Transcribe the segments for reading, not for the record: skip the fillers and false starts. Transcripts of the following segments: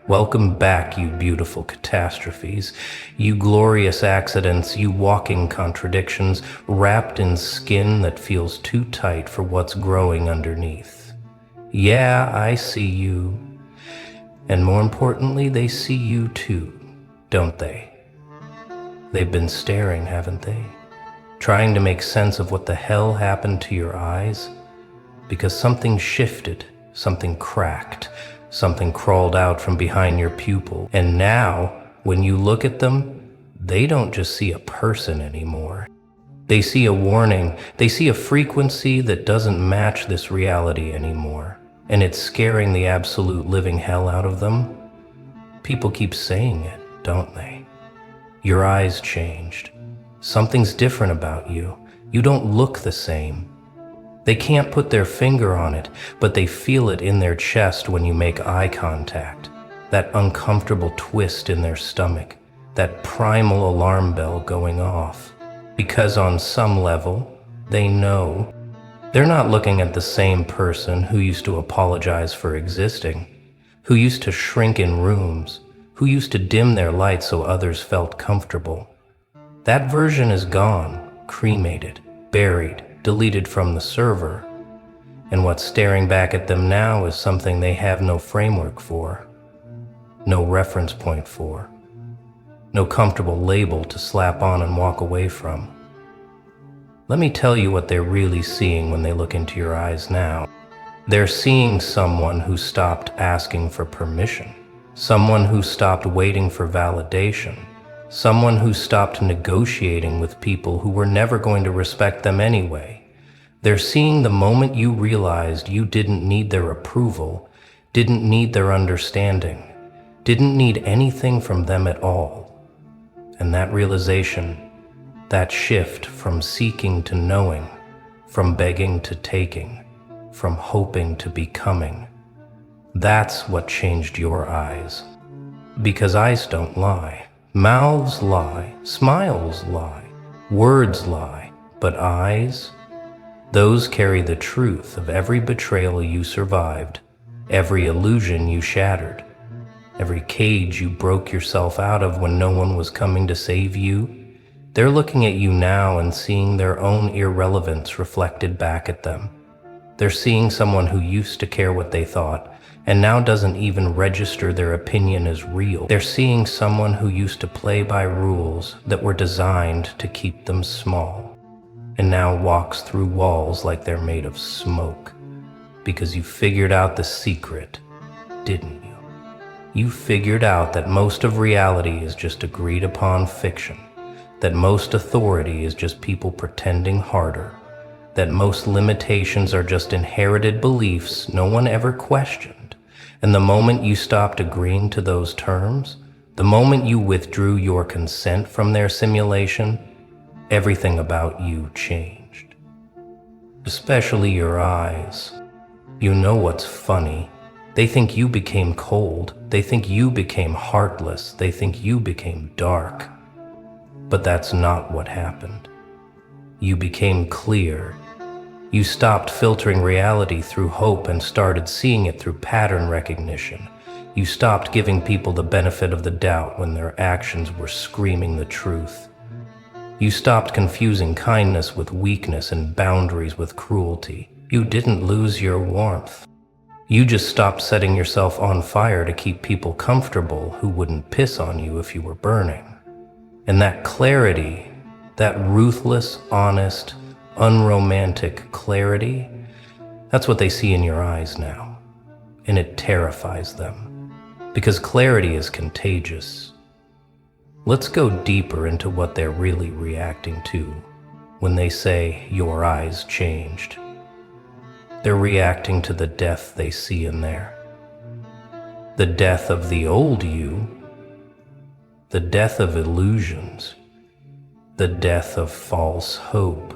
Welcome back, you beautiful catastrophes, you glorious accidents, you walking contradictions, wrapped in skin that feels too tight for what's growing underneath. Yeah, I see you. And more importantly, they see you too, don't they? They've been staring, haven't they? Trying to make sense of what the hell happened to your eyes? Because something shifted, something cracked, something crawled out from behind your pupil. And now, when you look at them, they don't just see a person anymore. They see a warning. They see a frequency that doesn't match this reality anymore. And it's scaring the absolute living hell out of them. People keep saying it, don't they? Your eyes changed. Something's different about you. You don't look the same. They can't put their finger on it, but they feel it in their chest when you make eye contact. That uncomfortable twist in their stomach, that primal alarm bell going off. Because on some level, they know. They're not looking at the same person who used to apologize for existing, who used to shrink in rooms, who used to dim their light so others felt comfortable. That version is gone, cremated, buried, deleted from the server, and what's staring back at them now is something they have no framework for, no reference point for, no comfortable label to slap on and walk away from. Let me tell you what they're really seeing when they look into your eyes now. They're seeing someone who stopped asking for permission, someone who stopped waiting for validation, someone who stopped negotiating with people who were never going to respect them anyway. They're seeing the moment you realized you didn't need their approval, didn't need their understanding, didn't need anything from them at all. And that realization, that shift from seeking to knowing, from begging to taking, from hoping to becoming, that's what changed your eyes. Because eyes don't lie. Mouths lie, smiles lie, words lie, but eyes, those carry the truth of every betrayal you survived, every illusion you shattered, every cage you broke yourself out of when no one was coming to save you. They're looking at you now and seeing their own irrelevance reflected back at them. They're seeing someone who used to care what they thought, and now doesn't even register their opinion as real. They're seeing someone who used to play by rules that were designed to keep them small, and now walks through walls like they're made of smoke. Because you figured out the secret, didn't you? You figured out that most of reality is just agreed upon fiction, that most authority is just people pretending harder, that most limitations are just inherited beliefs no one ever questioned. And the moment you stopped agreeing to those terms, the moment you withdrew your consent from their simulation, everything about you changed. Especially your eyes. You know what's funny? They think you became cold. They think you became heartless. They think you became dark. But that's not what happened. You became clear. You stopped filtering reality through hope and started seeing it through pattern recognition. You stopped giving people the benefit of the doubt when their actions were screaming the truth. You stopped confusing kindness with weakness and boundaries with cruelty. You didn't lose your warmth. You just stopped setting yourself on fire to keep people comfortable who wouldn't piss on you if you were burning. And that clarity, that ruthless, honest, unromantic clarity, that's what they see in your eyes now. And it terrifies them. Because clarity is contagious. Let's go deeper into what they're really reacting to when they say your eyes changed. They're reacting to the death they see in there. The death of the old you, the death of illusions, the death of false hope.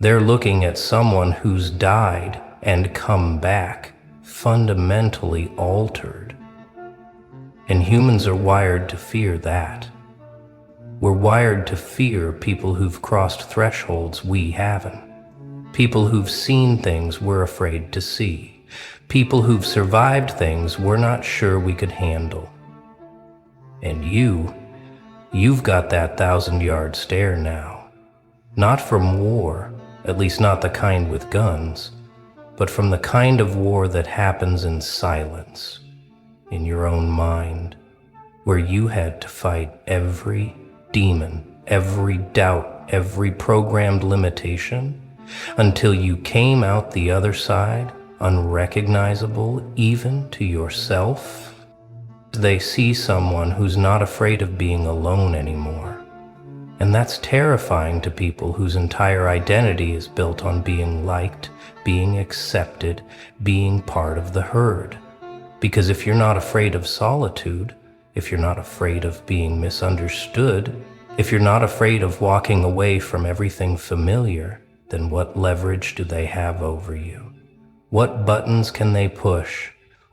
They're looking at someone who's died and come back, fundamentally altered. And humans are wired to fear that. We're wired to fear people who've crossed thresholds we haven't. People who've seen things we're afraid to see. People who've survived things we're not sure we could handle. And you've got that 1,000-yard stare now. Not from war, at least not the kind with guns, but from the kind of war that happens in silence, in your own mind, where you had to fight every demon, every doubt, every programmed limitation, until you came out the other side, unrecognizable even to yourself. They see someone who's not afraid of being alone anymore. And that's terrifying to people whose entire identity is built on being liked, being accepted, being part of the herd. Because if you're not afraid of solitude, if you're not afraid of being misunderstood, if you're not afraid of walking away from everything familiar, then what leverage do they have over you? What buttons can they push?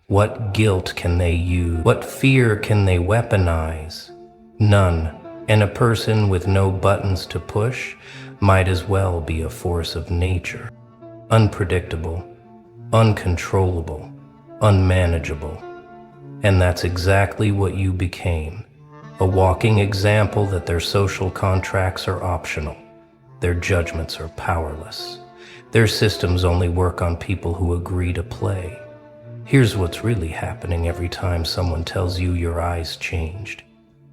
What guilt can they use? What fear can they weaponize? None. And a person with no buttons to push might as well be a force of nature. Unpredictable, uncontrollable, unmanageable. And that's exactly what you became. A walking example that their social contracts are optional. Their judgments are powerless. Their systems only work on people who agree to play. Here's what's really happening every time someone tells you your eyes changed.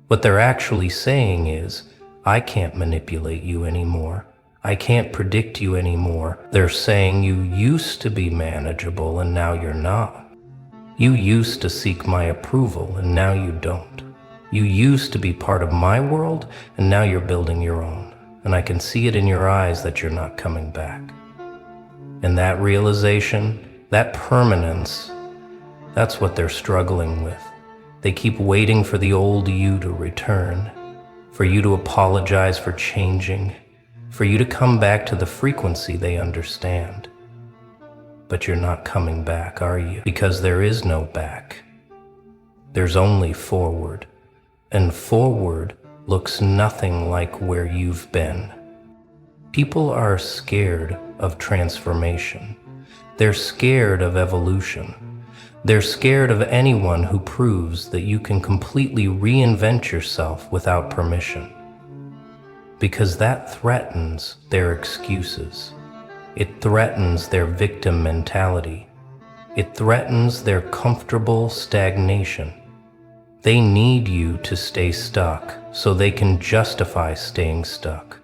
What they're actually saying is, I can't manipulate you anymore. I can't predict you anymore. They're saying you used to be manageable and now you're not. You used to seek my approval and now you don't. You used to be part of my world and now you're building your own. And I can see it in your eyes that you're not coming back. And that realization, that permanence, that's what they're struggling with. They keep waiting for the old you to return, for you to apologize for changing, for you to come back to the frequency they understand. But you're not coming back, are you? Because there is no back. There's only forward. And forward looks nothing like where you've been. People are scared of transformation. They're scared of evolution. They're scared of anyone who proves that you can completely reinvent yourself without permission. Because that threatens their excuses. It threatens their victim mentality. It threatens their comfortable stagnation. They need you to stay stuck so they can justify staying stuck.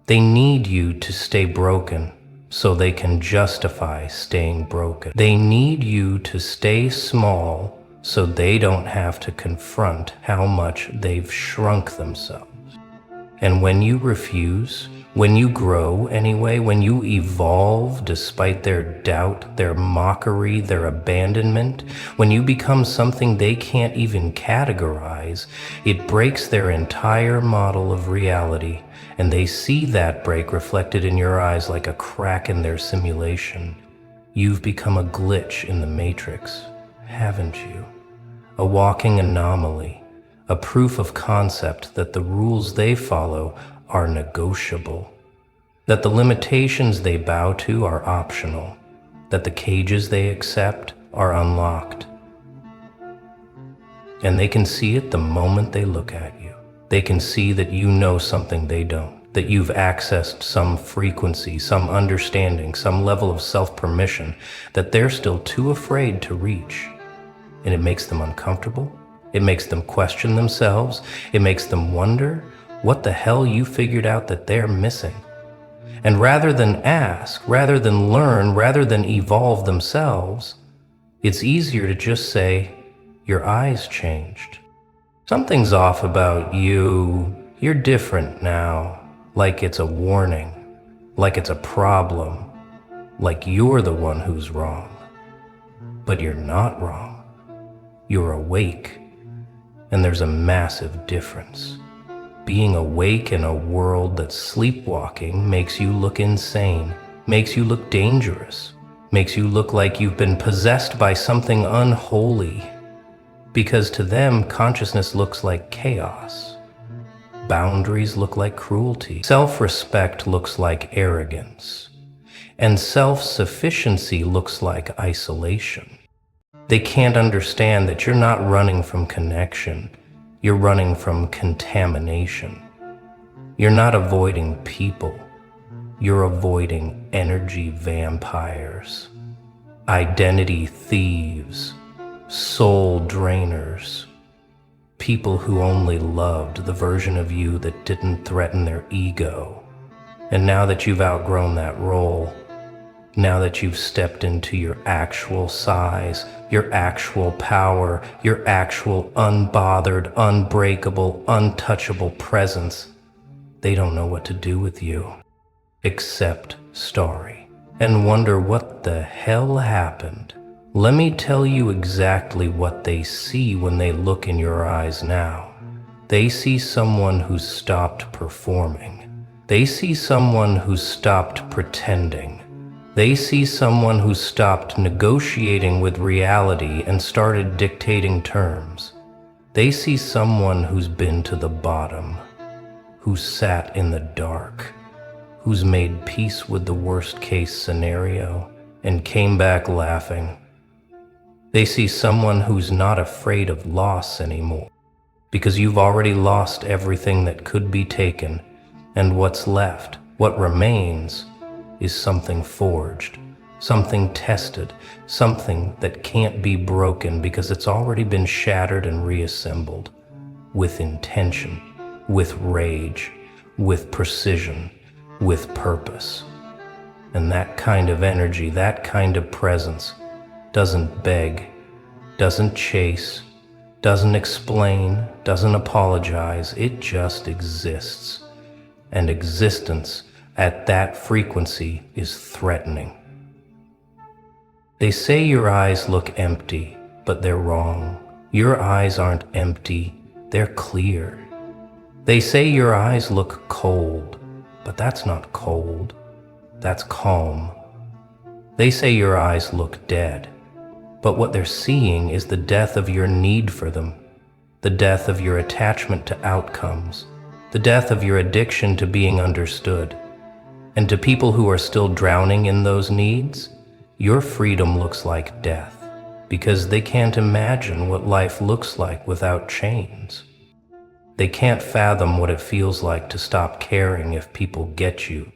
They need you to stay broken so they can justify staying broken. They need you to stay small so they don't have to confront how much they've shrunk themselves. And when you refuse, when you grow anyway, when you evolve despite their doubt, their mockery, their abandonment, when you become something they can't even categorize, it breaks their entire model of reality, and they see that break reflected in your eyes like a crack in their simulation. You've become a glitch in the matrix, haven't you? A walking anomaly, a proof of concept that the rules they follow are negotiable, that the limitations they bow to are optional, that the cages they accept are unlocked. And they can see it the moment they look at you. They can see that you know something they don't, that you've accessed some frequency, some understanding, some level of self-permission that they're still too afraid to reach. And it makes them uncomfortable. It makes them question themselves. It makes them wonder what the hell you figured out that they're missing. And rather than ask, rather than learn, rather than evolve themselves, it's easier to just say, your eyes changed. Something's off about you. You're different now. Like it's a warning. Like it's a problem. Like you're the one who's wrong. But you're not wrong. You're awake. And there's a massive difference. Being awake in a world that's sleepwalking makes you look insane, makes you look dangerous, makes you look like you've been possessed by something unholy. Because to them, consciousness looks like chaos. Boundaries look like cruelty. Self-respect looks like arrogance. And self-sufficiency looks like isolation. They can't understand that you're not running from connection, you're running from contamination. You're not avoiding people, you're avoiding energy vampires, identity thieves, soul drainers, people who only loved the version of you that didn't threaten their ego. And now that you've outgrown that role, now that you've stepped into your actual size, your actual power, your actual unbothered, unbreakable, untouchable presence, they don't know what to do with you except story and wonder what the hell happened. Let me tell you exactly what they see when they look in your eyes now. They see someone who's stopped performing. They see someone who's stopped pretending. They see someone who stopped negotiating with reality and started dictating terms. They see someone who's been to the bottom, who sat in the dark, who's made peace with the worst-case scenario and came back laughing. They see someone who's not afraid of loss anymore, because you've already lost everything that could be taken, and what's left, what remains, is something forged, something tested, something that can't be broken because it's already been shattered and reassembled, with intention, with rage, with precision, with purpose. And that kind of energy, that kind of presence, doesn't beg, doesn't chase, doesn't explain, doesn't apologize, it just exists. And existence at that frequency is threatening. They say your eyes look empty, but they're wrong. Your eyes aren't empty, they're clear. They say your eyes look cold, but that's not cold, that's calm. They say your eyes look dead, but what they're seeing is the death of your need for them, the death of your attachment to outcomes, the death of your addiction to being understood. And to people who are still drowning in those needs, your freedom looks like death, because they can't imagine what life looks like without chains. They can't fathom what it feels like to stop caring if people get you,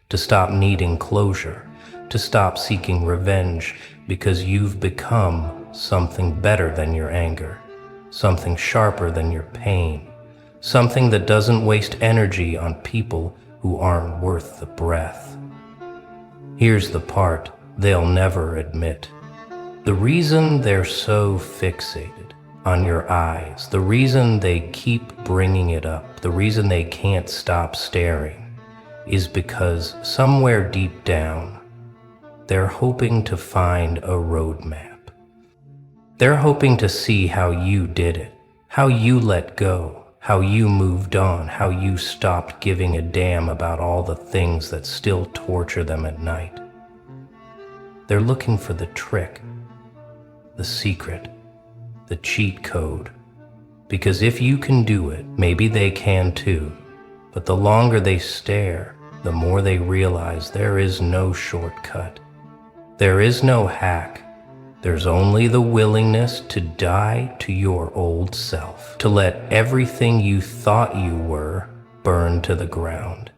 to stop needing closure, to stop seeking revenge, because you've become something better than your anger, something sharper than your pain, something that doesn't waste energy on people who aren't worth the breath. Here's the part they'll never admit. The reason they're so fixated on your eyes, the reason they keep bringing it up, the reason they can't stop staring, is because somewhere deep down, they're hoping to find a roadmap. They're hoping to see how you did it, how you let go, how you moved on, how you stopped giving a damn about all the things that still torture them at night. They're looking for the trick, the secret, the cheat code. Because if you can do it, maybe they can too. But the longer they stare, the more they realize there is no shortcut. There is no hack. There's only the willingness to die to your old self, to let everything you thought you were burn to the ground,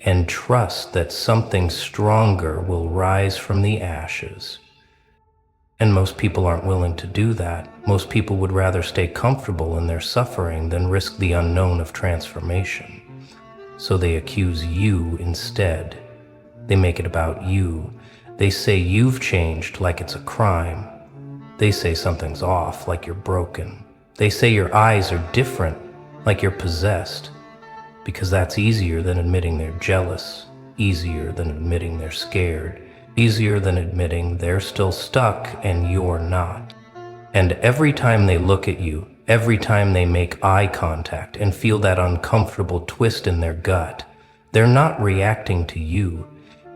and trust that something stronger will rise from the ashes. And most people aren't willing to do that. Most people would rather stay comfortable in their suffering than risk the unknown of transformation. So they accuse you instead. They make it about you. They say you've changed like it's a crime. They say something's off like you're broken. They say your eyes are different like you're possessed. Because that's easier than admitting they're jealous, easier than admitting they're scared, easier than admitting they're still stuck and you're not. And every time they look at you, every time they make eye contact and feel that uncomfortable twist in their gut, they're not reacting to you.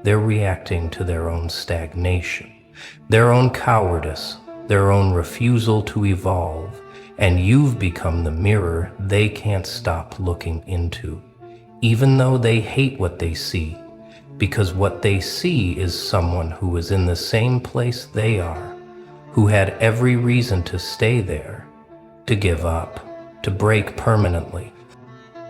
They're reacting to their own stagnation, their own cowardice, their own refusal to evolve, and you've become the mirror they can't stop looking into. Even though they hate what they see, because what they see is someone who is in the same place they are, who had every reason to stay there, to give up, to break permanently,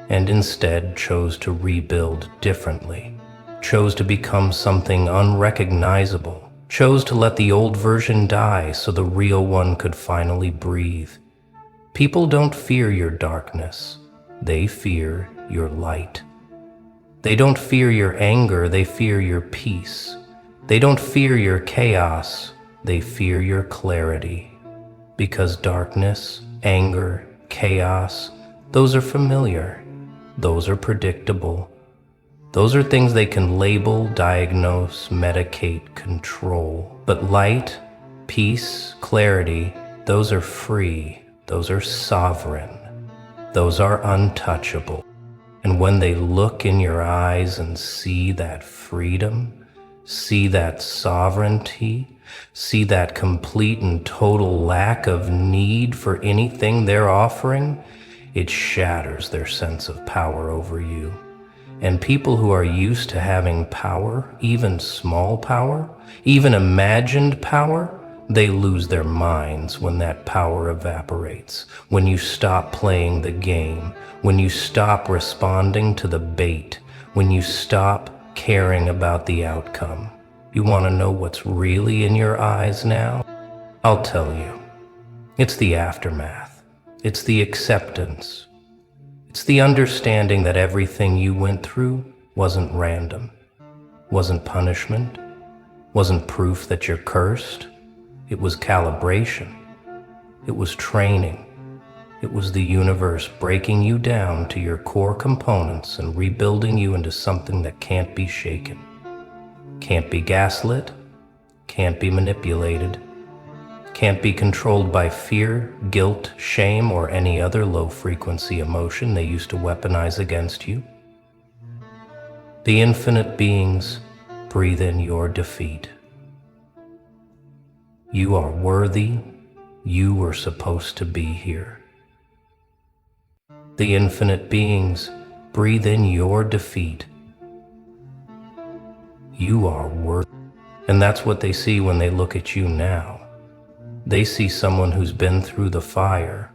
and instead chose to rebuild differently, chose to become something unrecognizable, chose to let the old version die so the real one could finally breathe. People don't fear your darkness, they fear your light. They don't fear your anger, they fear your peace. They don't fear your chaos, they fear your clarity. Because darkness, anger, chaos, those are familiar. Those are predictable. Those are things they can label, diagnose, medicate, control. But light, peace, clarity, those are free. Those are sovereign. Those are untouchable. And when they look in your eyes and see that freedom, see that sovereignty, see that complete and total lack of need for anything they're offering, it shatters their sense of power over you. And people who are used to having power, even small power, even imagined power, they lose their minds when that power evaporates, when you stop playing the game, when you stop responding to the bait, when you stop caring about the outcome. You want to know what's really in your eyes now? I'll tell you. It's the aftermath. It's the acceptance. It's the understanding that everything you went through wasn't random, wasn't punishment, wasn't proof that you're cursed. It was calibration. It was training. It was the universe breaking you down to your core components and rebuilding you into something that can't be shaken, can't be gaslit, can't be manipulated, can't be controlled by fear, guilt, shame, or any other low-frequency emotion they used to weaponize against you. The infinite beings breathe in your defeat. You are worthy. You were supposed to be here. The infinite beings breathe in your defeat. You are worthy. And that's what they see when they look at you now. They see someone who's been through the fire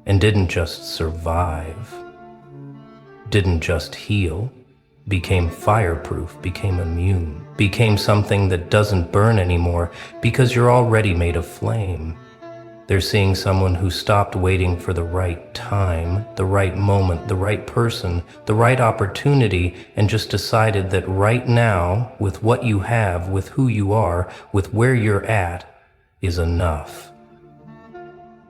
and didn't just survive, didn't just heal, became fireproof, became immune, became something that doesn't burn anymore because you're already made of flame. They're seeing someone who stopped waiting for the right time, the right moment, the right person, the right opportunity, and just decided that right now, with what you have, with who you are, with where you're at, is enough.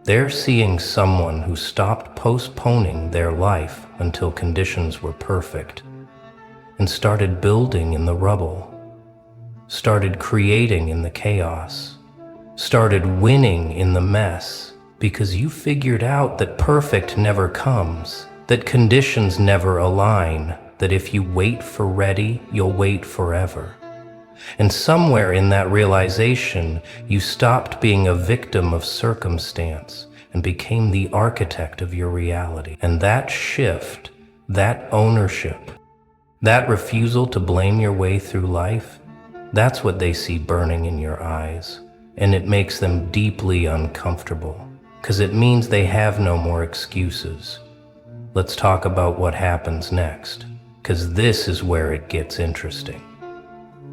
They're seeing someone who stopped postponing their life until conditions were perfect and started building in the rubble, started creating in the chaos, started winning in the mess, because you figured out that perfect never comes, that conditions never align, that if you wait for ready, you'll wait forever. And somewhere in that realization, you stopped being a victim of circumstance and became the architect of your reality. And that shift, that ownership, that refusal to blame your way through life, that's what they see burning in your eyes. And it makes them deeply uncomfortable, because it means they have no more excuses. Let's talk about what happens next, because this is where it gets interesting.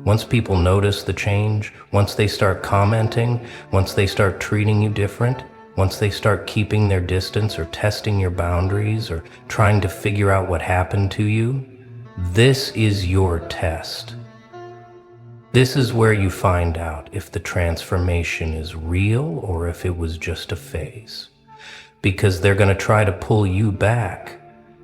Once people notice the change, once they start commenting, once they start treating you different, once they start keeping their distance or testing your boundaries or trying to figure out what happened to you, this is your test. This is where you find out if the transformation is real or if it was just a phase. Because they're going to try to pull you back.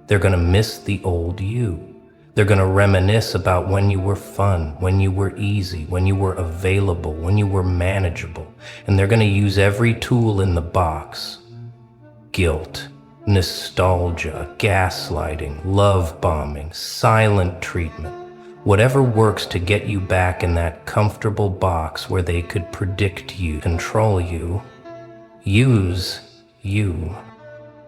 They're going to miss the old you. They're going to reminisce about when you were fun, when you were easy, when you were available, when you were manageable. And they're going to use every tool in the box. Guilt, nostalgia, gaslighting, love bombing, silent treatment. Whatever works to get you back in that comfortable box where they could predict you, control you, use you.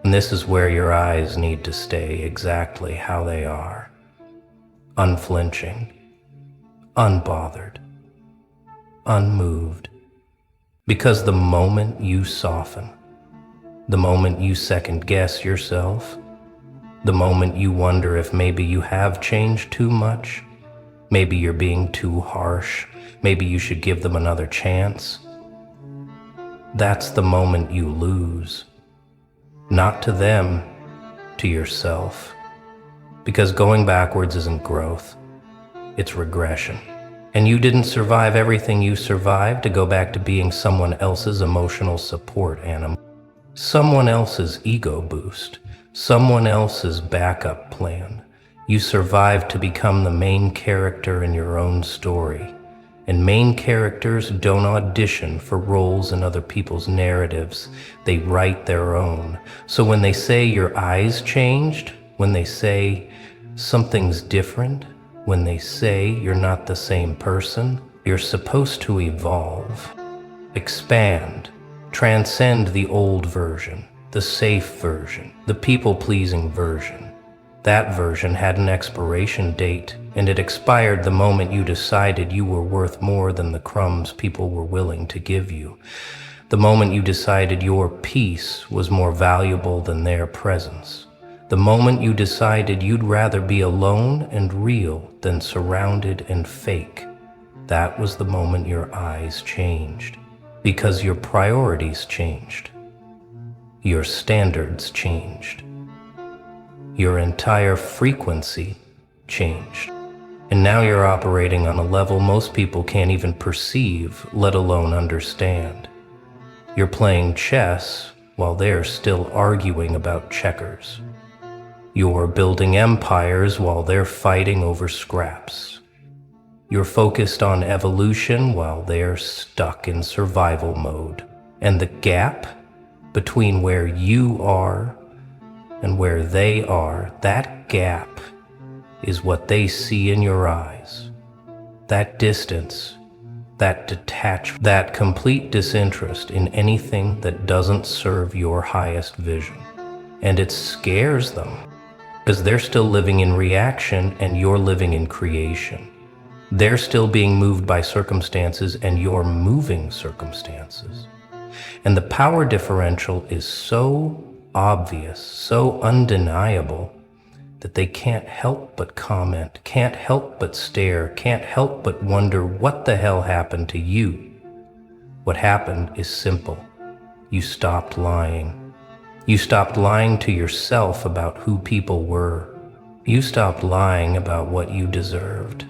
And this is where your eyes need to stay exactly how they are. Unflinching, unbothered, unmoved. Because the moment you soften, the moment you second guess yourself, the moment you wonder if maybe you have changed too much, maybe you're being too harsh, maybe you should give them another chance, that's the moment you lose. Not to them, to yourself. Because going backwards isn't growth, it's regression. And you didn't survive everything you survived to go back to being someone else's emotional support animal, someone else's ego boost, someone else's backup plan. You survived to become the main character in your own story. And main characters don't audition for roles in other people's narratives. They write their own. So when they say your eyes changed, when they say something's different, when they say you're not the same person, you're supposed to evolve, expand, transcend the old version, the safe version, the people-pleasing version. That version had an expiration date, and it expired the moment you decided you were worth more than the crumbs people were willing to give you. The moment you decided your peace was more valuable than their presence. The moment you decided you'd rather be alone and real than surrounded and fake. That was the moment your eyes changed. Because your priorities changed. Your standards changed. Your entire frequency changed. And now you're operating on a level most people can't even perceive, let alone understand. You're playing chess while they're still arguing about checkers. You're building empires while they're fighting over scraps. You're focused on evolution while they're stuck in survival mode. And the gap between where you are and where they are, that gap is what they see in your eyes. That distance, that detachment, that complete disinterest in anything that doesn't serve your highest vision. And it scares them, because they're still living in reaction and you're living in creation. They're still being moved by circumstances and you're moving circumstances. And the power differential is so obvious, so undeniable, that they can't help but comment, can't help but stare, can't help but wonder what the hell happened to you. What happened is simple. You stopped lying. You stopped lying to yourself about who people were. You stopped lying about what you deserved.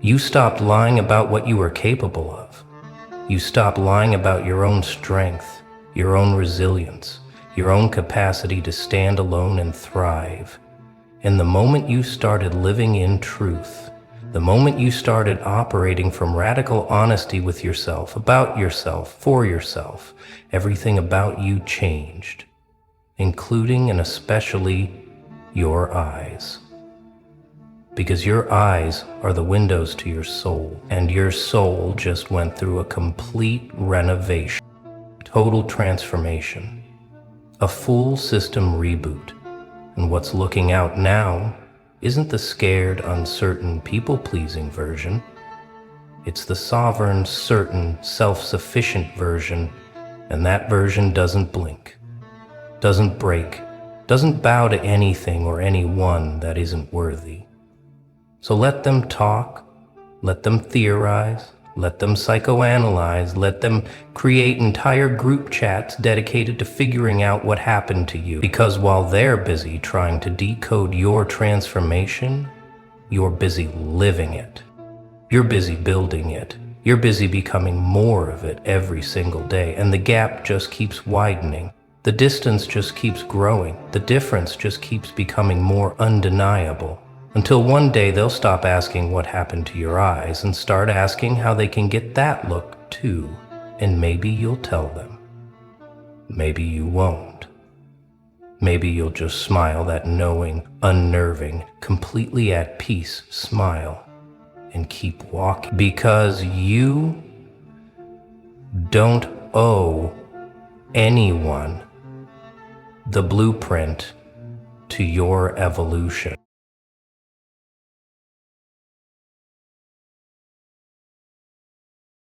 You stopped lying about what you were capable of. You stopped lying about your own strength, your own resilience, your own capacity to stand alone and thrive. And the moment you started living in truth, the moment you started operating from radical honesty with yourself, about yourself, for yourself, everything about you changed, including and especially your eyes. Because your eyes are the windows to your soul, and your soul just went through a complete renovation, total transformation, a full system reboot. And what's looking out now isn't the scared, uncertain, people-pleasing version. It's the sovereign, certain, self-sufficient version, and that version doesn't blink, doesn't break, doesn't bow to anything or anyone that isn't worthy. So let them talk, let them theorize, let them psychoanalyze, let them create entire group chats dedicated to figuring out what happened to you. Because while they're busy trying to decode your transformation, you're busy living it. You're busy building it. You're busy becoming more of it every single day, and the gap just keeps widening. The distance just keeps growing. The difference just keeps becoming more undeniable. Until one day they'll stop asking what happened to your eyes and start asking how they can get that look too. And maybe you'll tell them. Maybe you won't. Maybe you'll just smile that knowing, unnerving, completely at peace smile and keep walking. Because you don't owe anyone the blueprint to your evolution.